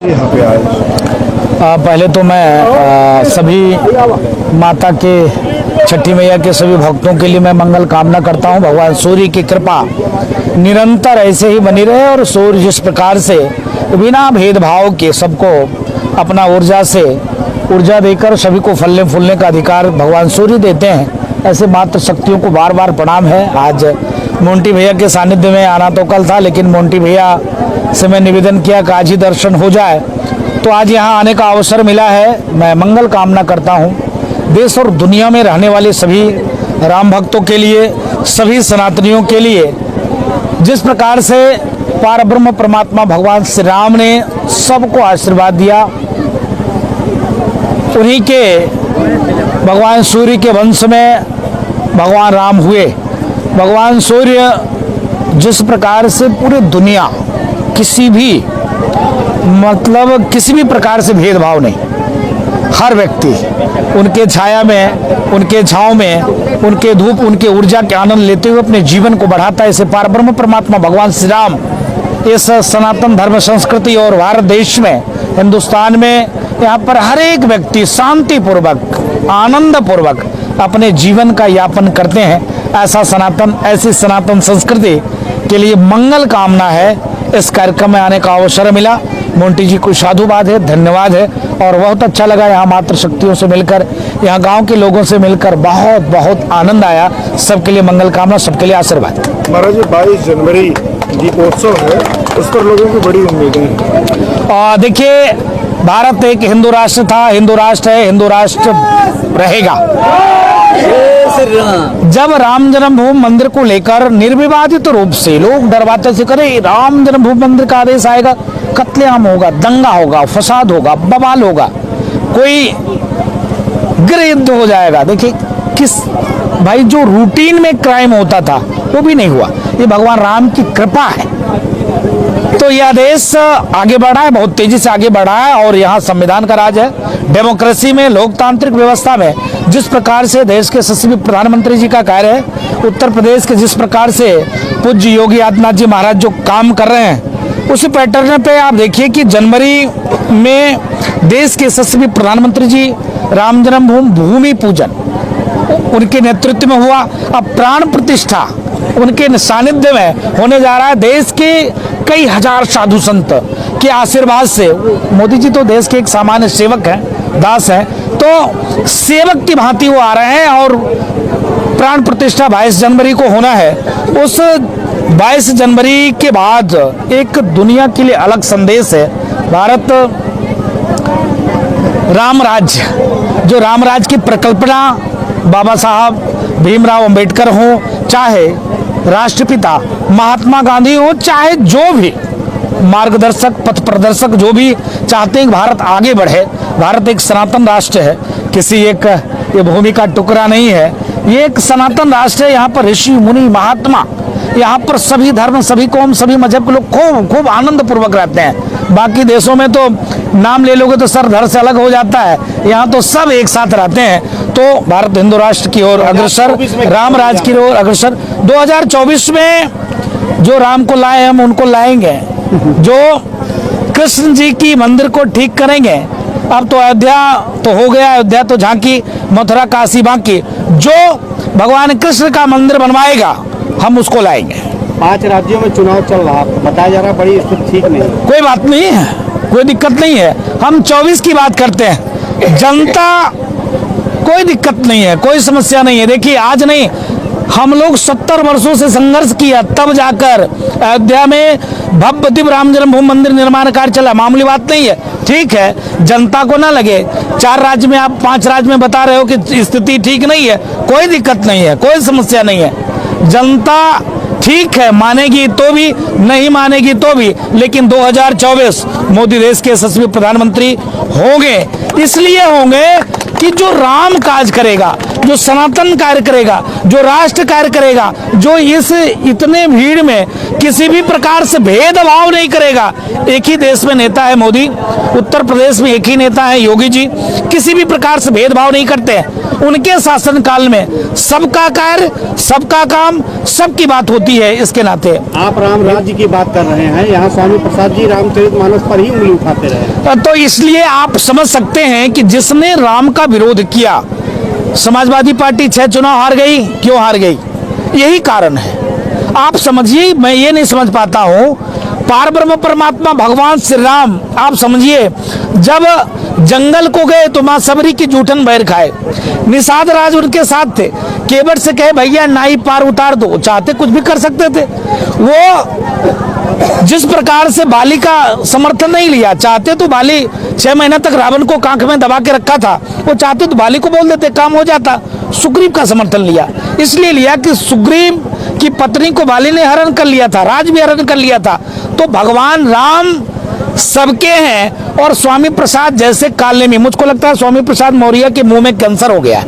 यहाँ पे आए? पहले तो मैं सभी माता के छठी मैया के सभी भक्तों के लिए मैं मंगल कामना करता हूँ। भगवान सूर्य की कृपा निरंतर ऐसे ही बनी रहे और सूर्य जिस प्रकार से बिना भेदभाव के सबको अपना ऊर्जा देकर सभी को फलने फूलने का अधिकार भगवान सूर्य देते हैं, ऐसे मात्र शक्तियों को बार बार प्रणाम है। आज मोंटी भैया के सानिध्य में आना तो कल था, लेकिन मोंटी भैया से मैं निवेदन किया कि आज ही दर्शन हो जाए, तो आज यहाँ आने का अवसर मिला है। मैं मंगल कामना करता हूँ देश और दुनिया में रहने वाले सभी राम भक्तों के लिए, सभी सनातनियों के लिए। जिस प्रकार से पारब्रह्म परमात्मा भगवान श्री राम ने सबको आशीर्वाद दिया, उन्हीं के भगवान सूर्य के वंश में भगवान राम हुए। भगवान सूर्य जिस प्रकार से पूरी दुनिया किसी भी प्रकार से भेदभाव नहीं, हर व्यक्ति उनके छाया में, उनके छांव में, उनके धूप, उनके ऊर्जा के आनंद लेते हुए अपने जीवन को बढ़ाता है। ऐसे पारब्रह्म परमात्मा भगवान श्री राम इस सनातन धर्म संस्कृति और भारत देश में, हिंदुस्तान में, यहाँ पर हर एक व्यक्ति शांति पूर्वक, आनंद पूर्वक अपने जीवन का यापन करते हैं। ऐसी सनातन संस्कृति के लिए मंगल कामना है। इस कार्यक्रम में आने का अवसर मिला, मोंटी जी को साधुवाद है, धन्यवाद है। और बहुत अच्छा लगा यहाँ मातृ शक्तियों से मिलकर, यहाँ गांव के लोगों से मिलकर बहुत बहुत आनंद आया। सबके लिए मंगल कामना, सबके लिए आशीर्वाद। महाराज 22 जनवरी दीपोत्सव है, उस पर लोगों की बड़ी उम्मीदें हैं। देखिए, भारत एक हिंदू राष्ट्र था, हिंदू राष्ट्र है, हिंदू राष्ट्र रहेगा। जब राम जन्मभूमि मंदिर को लेकर निर्विवादित रूप से लोग डरवाते से करे राम जन्मभूमि मंदिर का आदेश आएगा, कत्लेआम होगा, दंगा होगा, फसाद होगा, बवाल होगा, कोई गृह युद्ध हो जाएगा। देखिए भाई, जो रूटीन में क्राइम होता था वो भी नहीं हुआ। ये भगवान राम की कृपा है। तो यह देश आगे बढ़ा है, बहुत तेजी से आगे बढ़ा है। और यहाँ संविधान का राज है, डेमोक्रेसी में, लोकतांत्रिक व्यवस्था में जिस प्रकार से देश के यशस्वी प्रधानमंत्री जी का कार्य है, उत्तर प्रदेश के जिस प्रकार से पूज्य योगी आदित्यनाथ जी महाराज जो काम कर रहे हैं, उसी पैटर्न पे आप देखिए कि जनवरी में देश के यशस्वी प्रधानमंत्री जी राम जन्मभूमि भूमि पूजन उनके नेतृत्व में हुआ। अब प्राण प्रतिष्ठा उनके सानिध्य में होने जा रहा है। देश के कई हजार साधु संत के आशीर्वाद से, मोदी जी तो देश के एक सामान्य सेवक हैं, दास हैं, तो सेवक की भांति वो आ रहे हैं। और प्राण प्रतिष्ठा 22 जनवरी को होना है। उस 22 जनवरी के बाद एक दुनिया के लिए अलग संदेश है। भारत राम राज्य, जो राम राज्य की परिकल्पना बाबा साहब भीमराव अंबेडकर हो, चाहे राष्ट्रपिता महात्मा गांधी हो, चाहे जो भी मार्गदर्शक, पथ प्रदर्शक जो भी चाहते हैं कि भारत आगे बढ़े। भारत एक सनातन राष्ट्र है, किसी एक ये भूमि का टुकड़ा नहीं है। ये एक सनातन राष्ट्र है। यहाँ पर ऋषि मुनि महात्मा, यहाँ पर सभी धर्म, सभी कौम, सभी मजहब के लोग खूब आनंद पूर्वक रहते हैं। बाकी देशों में तो नाम ले लोगे तो सर धड़ से अलग हो जाता है, यहाँ तो सब एक साथ रहते हैं। तो भारत हिंदू राष्ट्र की ओर अग्रसर, राम राज की ओर अग्रसर। 2024 में जो राम को लाए हम उनको लाएंगे, जो कृष्ण जी की मंदिर को ठीक करेंगे। अब तो अयोध्या तो हो गया, अयोध्या तो झांकी, मथुरा काशी बाकी। जो भगवान कृष्ण का मंदिर बनवाएगा हम उसको लाएंगे। 5 राज्यों में चुनाव चल रहा है, बताया जा रहा है बड़ी स्थिति ठीक नहीं। कोई बात नहीं है, कोई दिक्कत नहीं है। हम 24 की बात करते हैं। जनता, कोई दिक्कत नहीं है, कोई समस्या नहीं है। देखिए, आज नहीं, हम लोग 70 वर्षों से संघर्ष किया, तब जाकर अयोध्या में भव्य दिव्य राम जन्मभूमि मंदिर निर्माण कार्य चला। मामूली बात नहीं है। ठीक है, जनता को ना लगे 4 राज्य में, आप 5 राज्य में बता रहे हो कि स्थिति ठीक नहीं है, कोई दिक्कत नहीं है, कोई समस्या नहीं है। जनता ठीक है, मानेगी तो भी, नहीं मानेगी तो भी, लेकिन 2024 मोदी देश के यशस्वी प्रधानमंत्री होंगे। इसलिए होंगे कि जो राम काज करेगा, जो सनातन कार्य करेगा, जो राष्ट्र कार्य करेगा, जो इस इतने भीड़ में किसी भी प्रकार से भेदभाव नहीं करेगा। एक ही देश में नेता है मोदी, उत्तर प्रदेश में एक ही नेता है योगी जी, किसी भी प्रकार से भेदभाव नहीं करते हैं। उनके शासनकाल में सबका कार्य, सबका काम, सबकी बात होती है। इसके नाते आप राम राज्य की बात कर रहे हैं, यहाँ स्वामी प्रसाद जी रामचरितमानस पर ही उंगली उठाते रहे। तो इसलिए आप समझ सकते हैं कि जिसने राम का विरोध किया, समाजवादी पार्टी 6 चुनाव हार गई। क्यों हार गई? यही कारण है। आप समझिए, मैं ये नहीं समझ पाता हूँ, पारब्रह्म परमात्मा भगवान श्री राम, आप समझिए, जब जंगल को गए तो मां सबरी की जूठन बैर खाए। निषाद राज उनके साथ थे, केवट से कहे भैया नाई पार उतार दो, चाहते कुछ भी कर सकते थे। वो जिस प्रकार से बाली का समर्थन नहीं लिया, चाहते तो बाली 6 महीना तक रावण को कांख में दबा के रखा था, वो चाहते तो बाली को बोल देते, काम हो जाता। सुग्रीव का समर्थन लिया, इसलिए लिया कि सुग्रीव की पत्नी को बाली ने हरण कर लिया था, राज भी हरण कर लिया था। तो भगवान राम सबके हैं और स्वामी प्रसाद जैसे काले में, मुझको लगता है स्वामी प्रसाद मौर्य के मुंह में कैंसर हो गया।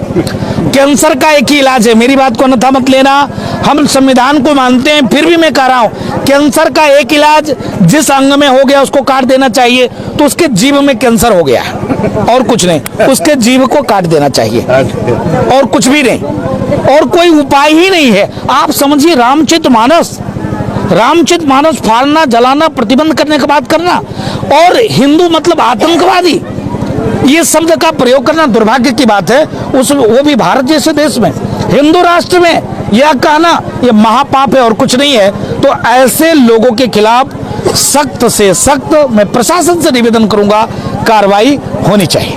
कैंसर का एक ही इलाज है, मेरी बात को अन्यथा मत लेना, हम संविधान को मानते हैं, फिर भी मैं कह रहा हूं कैंसर का एक इलाज, जिस अंग में हो गया उसको काट देना चाहिए। तो उसके जीभ में कैंसर हो गया और कुछ नहीं, उसके जीभ को काट देना चाहिए और कुछ भी नहीं, और कोई उपाय ही नहीं है। आप समझिए, रामचरितमानस फाड़ना, जलाना, प्रतिबंध करने की बात करना, और हिंदू मतलब आतंकवादी, ये शब्द का प्रयोग करना दुर्भाग्य की बात है। वो भी भारत जैसे देश में, हिंदू राष्ट्र में यह कहना, यह महापाप है और कुछ नहीं है। तो ऐसे लोगों के खिलाफ सख्त से सख्त मैं प्रशासन से निवेदन करूंगा, कार्रवाई होनी चाहिए।